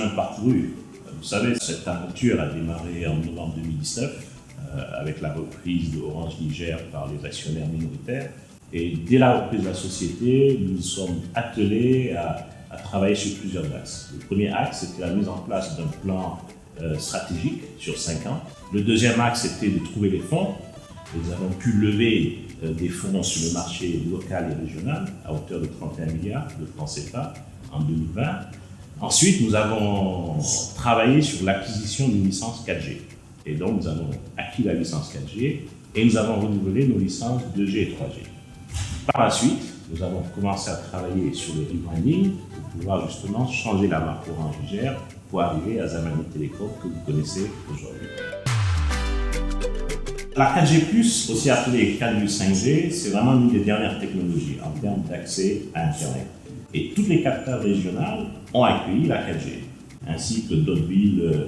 chemin parcouru. Vous savez, cette aventure a démarré en novembre 2019 avec la reprise de Orange Niger par les actionnaires minoritaires. Et dès la reprise de la société, nous nous sommes attelés à travailler sur plusieurs axes. Le premier axe, c'était la mise en place d'un plan stratégique sur 5 ans. Le deuxième axe, c'était de trouver les fonds. Nous avons pu lever des fonds sur le marché local et régional à hauteur de 31 milliards de francs CFA en 2020. Ensuite, nous avons travaillé sur l'acquisition d'une licence 4G. Et donc, nous avons acquis la licence 4G et nous avavons renouvelé nos licences 2G et 3G. Par la suite, nous avons commencé à travailler sur le rebranding pour pouvoir justement changer la marque Orange Niger pour arriver à Zamani Telecom que vous connaissez aujourd'hui. La 4G+, aussi appelée 4G/5G, c'est vraiment une des dernières technologies en termes d'accès à Internet. Et toutes les capitales régionales ont accueilli la 4G, ainsi que d'autres villes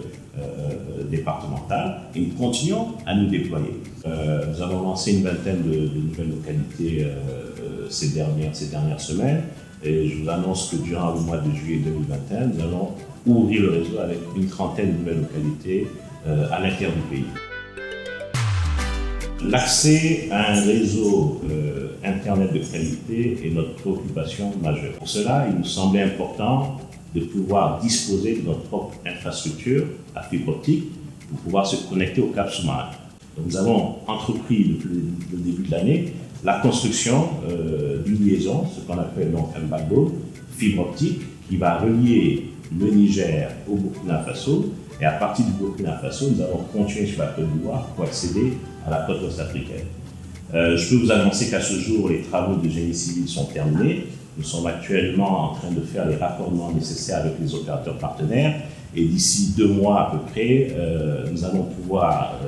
départementales. Et nous continuons à nous déployer. Nous avons lancé une vingtaine de nouvelles localités ces dernières semaines. Et je vous annonce que durant le mois de juillet 2021, nous allons ouvrir le réseau avec une trentaine de nouvelles localités à l'intérieur du pays. L'accès à un réseau Internet de qualité est notre préoccupation majeure. Pour cela, il nous semblait important de pouvoir disposer de notre propre infrastructure à fibre optique pour pouvoir se connecter au câble sous-marin. Nous avons entrepris depuis le début de l'année la construction d'une liaison, ce qu'on appelle donc un backbone fibre optique qui va relier le Niger au Burkina Faso. Et à partir du Burkina Faso, nous allons continuer sur la Côte d'Ivoire pour accéder à la côte ouest-africaine. Je peux vous annoncer qu'à ce jour, les travaux de génie civil sont terminés. Nous sommes actuellement en train de faire les raccordements nécessaires avec les opérateurs partenaires. Et d'ici 2 mois à peu près, nous allons pouvoir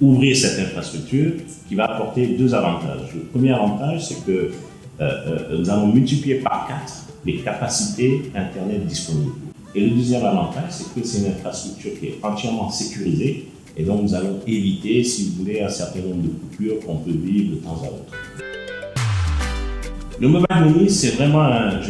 ouvrir cette infrastructure qui va apporter 2 avantages. Le premier avantage, c'est que nous allons multiplier par 4 les capacités Internet disponibles. Et le deuxième avantage, c'est que c'est une infrastructure qui est entièrement sécurisée. Et donc, nous allons éviter, si vous voulez, un certain nombre de coupures qu'on peut vivre de temps à autre. Le mobile money, c'est vraiment, un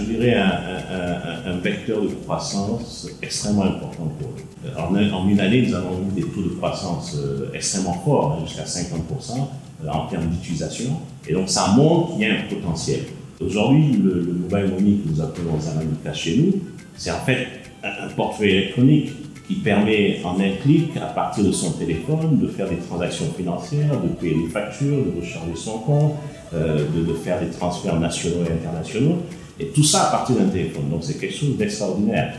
vecteur de croissance extrêmement important pour nous. En une année, nous avons eu des taux de croissance extrêmement forts, jusqu'à 50% en termes d'utilisation. Et donc, ça montre qu'il y a un potentiel. Aujourd'hui, le mobile money que nous appelons Zamani Cash chez nous, c'est en fait un portefeuille électronique qui permet en un clic, à partir de son téléphone, de faire des transactions financières, de payer des factures, de recharger son compte, de faire des transferts nationaux et internationaux, et tout ça à partir d'un téléphone. Donc c'est quelque chose d'extraordinaire.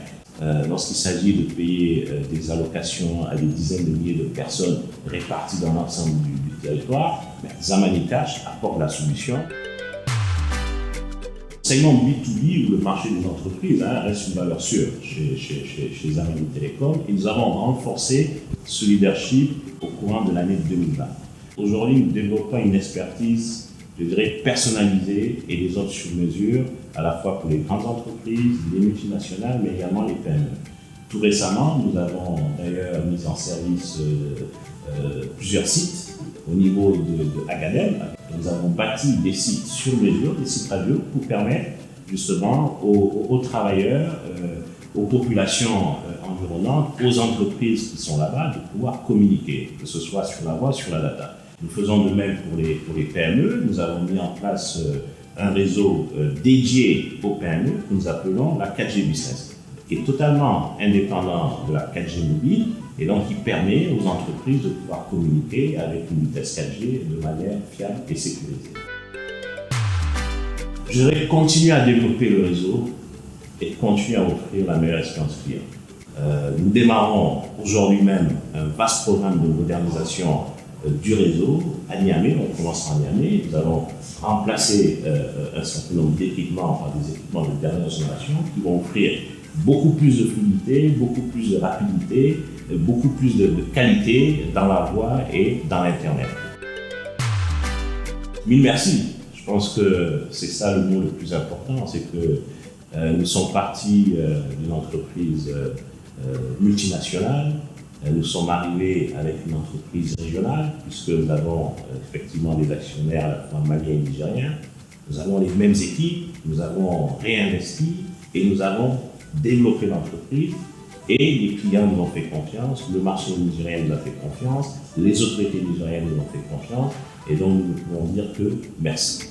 Lorsqu'il s'agit de payer des allocations à des dizaines de milliers de personnes réparties dans l'ensemble du territoire, Zamani Cash apporte la solution. Le segment B2B ou le marché des entreprises reste une valeur sûre chez Zamani Telecom et nous avons renforcé ce leadership au courant de l'année 2020. Aujourd'hui, nous développons une expertise, je dirais, personnalisée et des offres sur mesure, à la fois pour les grandes entreprises, les multinationales, mais également les PME. Tout récemment, nous avons d'ailleurs mis en service plusieurs sites au niveau de Agadem. Nous avons bâti des sites sur mesure, des sites radio, pour permettre justement aux travailleurs, aux populations environnantes, aux entreprises qui sont là-bas, de pouvoir communiquer, que ce soit sur la voix, sur la data. Nous faisons de même pour les PME. Nous avons mis en place un réseau dédié aux PME que nous appelons la 4G Business, qui est totalement indépendant de la 4G mobile et donc qui permet aux entreprises de pouvoir communiquer avec une vitesse 4G de manière fiable et sécurisée. Je vais continuer à développer le réseau et continuer à offrir la meilleure expérience client. Nous démarrons aujourd'hui même un vaste programme de modernisation du réseau à Niamey. On commence à Niamey. Nous allons remplacer un certain nombre d'équipements par des équipements de dernière génération qui vont offrir beaucoup plus de fluidité, beaucoup plus de rapidité, beaucoup plus de qualité dans la voix et dans l'Internet. Mille merci. Je pense que c'est ça le mot le plus important, c'est que nous sommes partis d'une entreprise multinationale. Nous sommes arrivés avec une entreprise régionale, puisque nous avons effectivement des actionnaires à la fois maliens et nigériens. Nous avons les mêmes équipes, nous avons réinvesti et nous avons développé l'entreprise Et les clients nous ont fait confiance, le marché nigérien nous a fait confiance, les autorités nigériennes nous ont fait confiance, et donc nous ne pouvons dire que merci.